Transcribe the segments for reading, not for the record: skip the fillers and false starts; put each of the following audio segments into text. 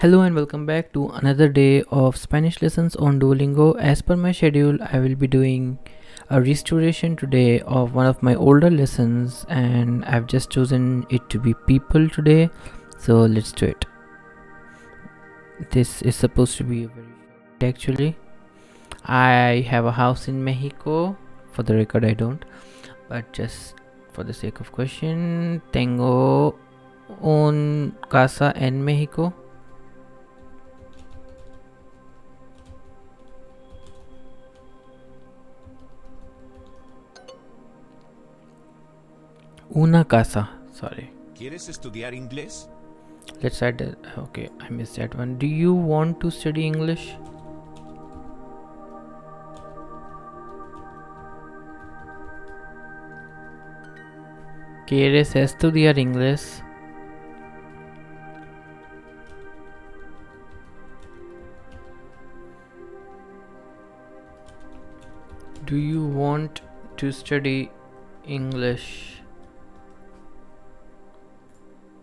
Hello and welcome back to another day of Spanish lessons on Duolingo. As per my schedule, I will be doing a restoration today of one of my older lessons, and I've just chosen it to be people today. So let's do it. This is supposed to be a very short actually. I have a house in Mexico. For the record, I don't, but just for the sake of question, tengo un casa en Mexico. Una casa. Sorry. ¿Quieres estudiar inglés? Let's add that. Okay, I missed that one. Do you want to study English? ¿Quieres estudiar inglés? Do you want to study English?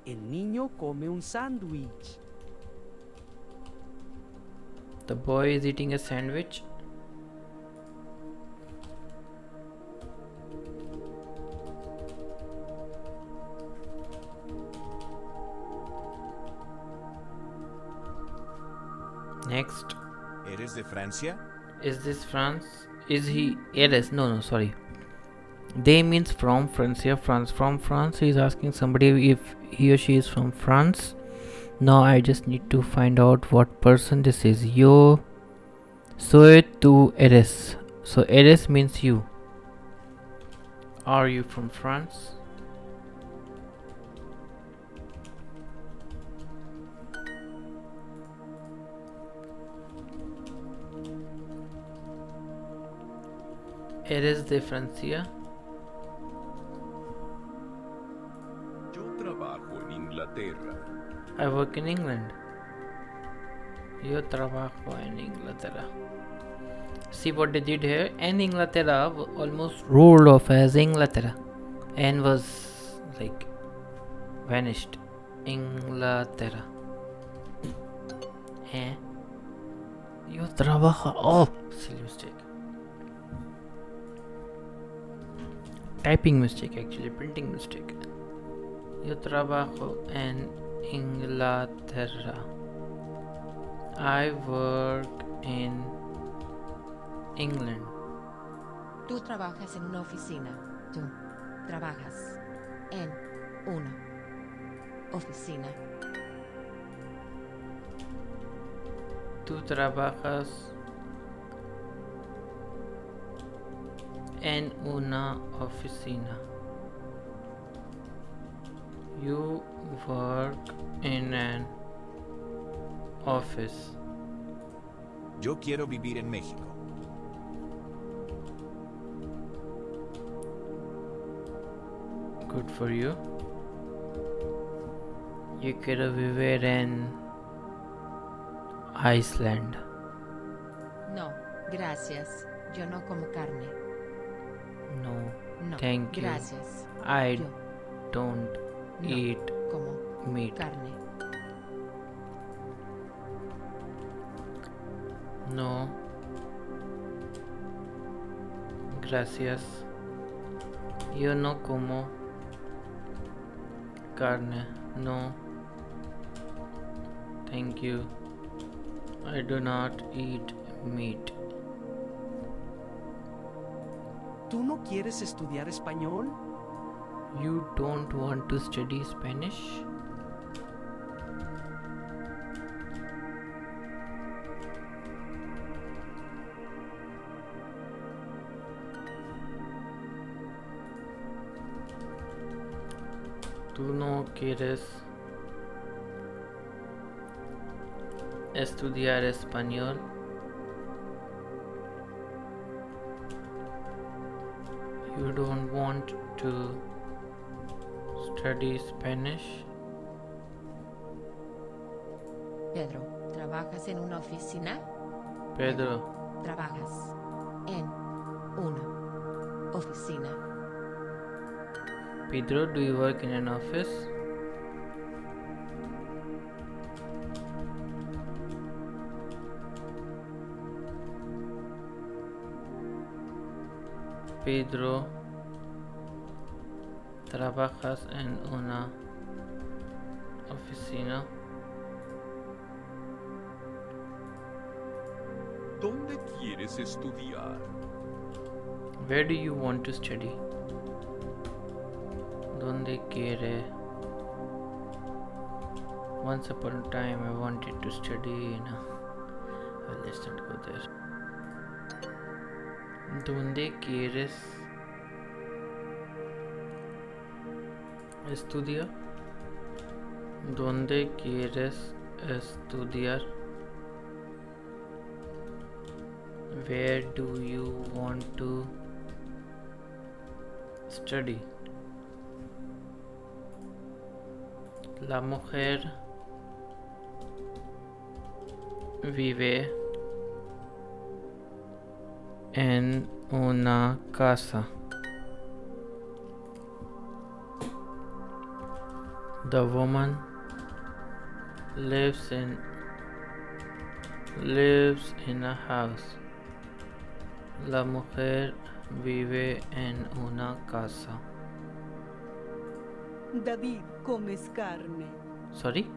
El niño come un sándwich. The boy is eating a sandwich. Next. ¿Eres de Francia? Is this France? Is he? Eres? No, sorry. They means from Francia. France. From France. He is asking somebody if he or she is from France. Now I just need to find out what person this is. Yo soy tú eres. So eres means you. Are you from France? ¿Eres de Francia? Yo trabajo en Inglaterra. I work in England. Yo trabajo en Inglaterra. See what they did here? En Inglaterra almost rolled off as Inglaterra. N was like vanished. Inglaterra. Eh? Yo trabajo. Oh, silly mistake. Typing mistake actually, printing mistake. Yo trabajo en Inglaterra. I work in England. Tú trabajas en una oficina. Tú trabajas en una oficina. Tú trabajas en una oficina. You work in an office. Yo quiero vivir en México. Good for you. Yo quiero vivir en Iceland. No, gracias. Yo no como carne. No, No, thank you. gracias. I Yo don't no eat como meat. carne. No. Gracias. Yo no como carne. No. Thank you. I do not eat meat. ¿Tú no quieres estudiar español? You don't want to study Spanish? ¿Tú no quieres estudiar español? You don't want to study Spanish? Pedro, ¿trabajas en una oficina? Pedro, Trabajas en una oficina. Pedro, do you work in an office? Pedro trabajas en una oficina? ¿Dónde quieres estudiar? Where do you want to study? ¿Dónde quiere? Once upon a time I wanted to study in a... Well, let's not go there. ¿Dónde quieres estudiar? ¿Dónde quieres estudiar? Where do you want to study? La mujer vive en una casa. The woman lives in a house. La mujer vive en una casa. David, comes carne. Sorry?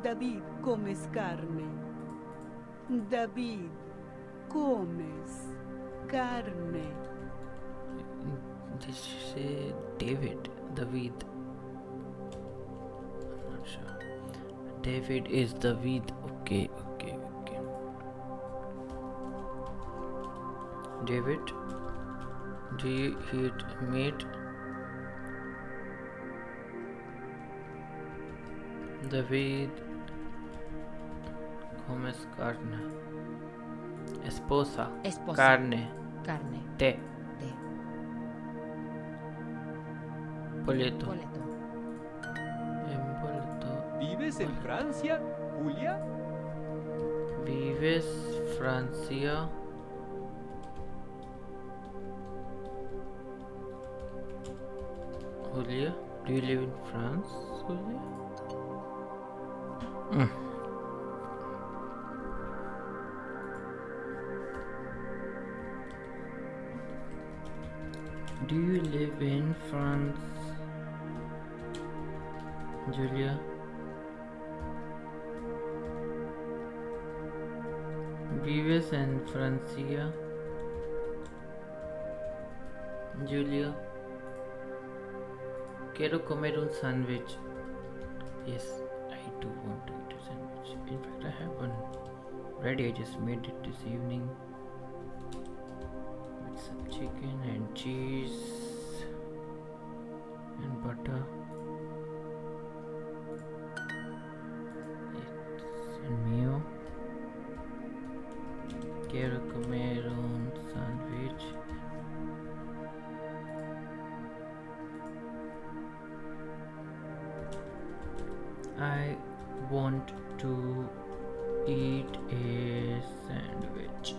David, comes carne. David, comes carne. Did you say David? David. I'm not sure. David is David. Okay. David, do you eat meat? David comes carne. Esposa. Carne. Carne. Té. Té. Boleto. Boleto. Boleto. ¿Vives en Francia, Julia? ¿Vives Francia? Julia? Do you live in France, Julia? Do you live in France, Julia? ¿Vives en Francia, Julia? Quiero comer un sándwich. Yes, I do want to eat a sandwich. In fact, I have one ready. I just made it this evening with some chicken and cheese and butter. It's and mayo. Quiero comer un sándwich. I want to eat a sandwich.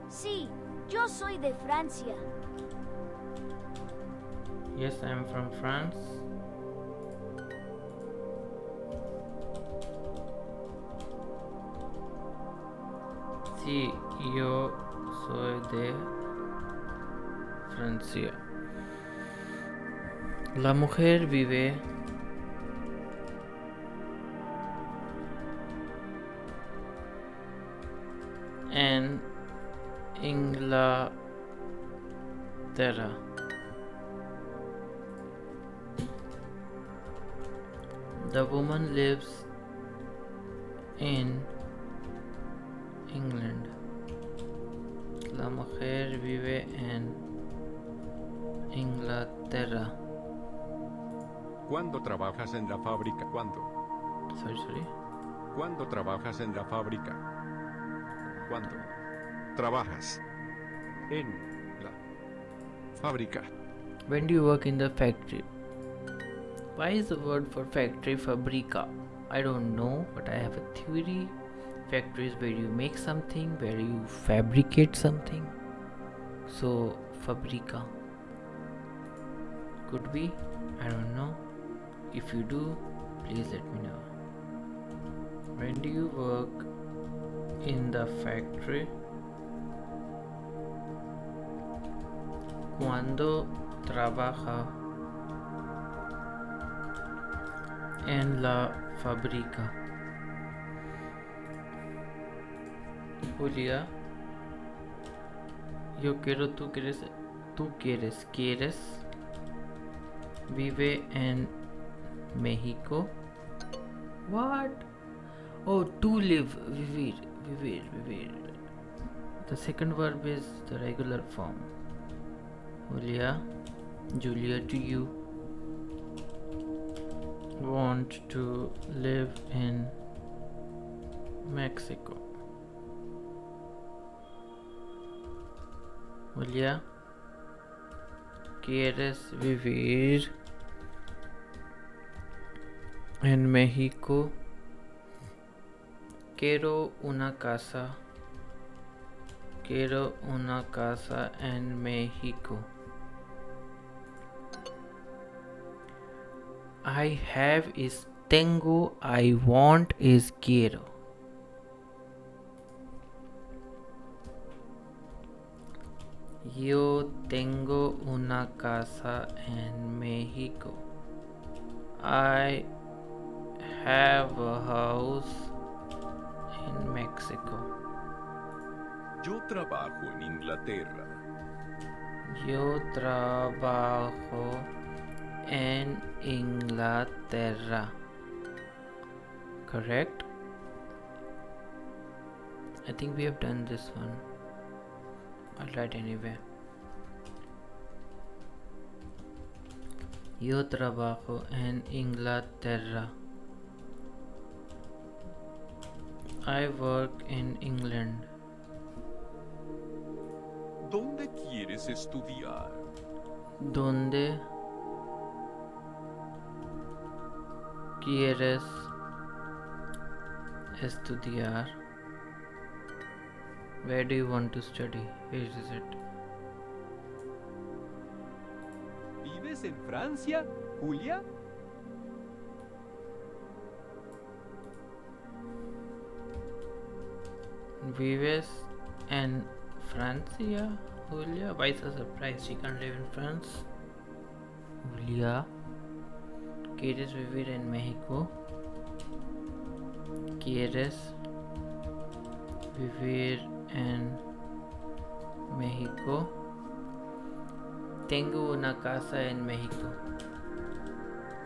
Sí, yo soy de Francia. Yes, I'm from France. Sí, yo soy de Francia. La mujer vive en Inglaterra. The woman lives in England. La mujer vive en Inglaterra. ¿Cuándo trabajas en la fábrica? ¿Cuándo? Sorry. ¿Cuándo trabajas en la fábrica? ¿Cuándo trabajas en la fábrica? When do you work in the factory? Why is the word for factory fabrica? I don't know, but I have a theory. Factory is where you make something, where you fabricate something. So fabrica could be, I don't know. If you do, please let me know. When do you work in the factory? Cuando trabaja en la fábrica. Julia, yo quiero, quieres, vive en México. What? Oh, to live, vivir. The second verb is the regular form. Julia, do you want to live in Mexico? Julia, ¿quieres vivir en México? Quiero una casa en México. I have is tengo, I want is quiero. Yo tengo una casa en México. I have a house in Mexico. Yo trabajo en Inglaterra. Yo trabajo en Inglaterra. Correct? I think we have done this one. I'll write anyway. Yo trabajo en Inglaterra. I work in England. ¿Dónde quieres estudiar? ¿Dónde quieres estudiar? Where do you want to study? Where is it? ¿Vives en Francia, Julia? Vives en Francia, Julia? Why so surprised? She can't live in France. Julia, ¿quieres vivir en México? ¿Quieres vivir en México? Tengo una casa en México.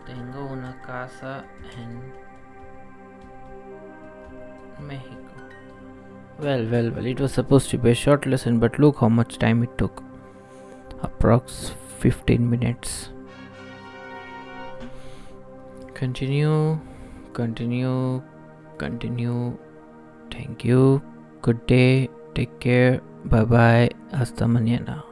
Tengo una casa en México. Well, it was supposed to be a short lesson, but look how much time it took. Approx 15 minutes. Continue. Thank you. Good day. Take care. Bye bye. Hasta mañana.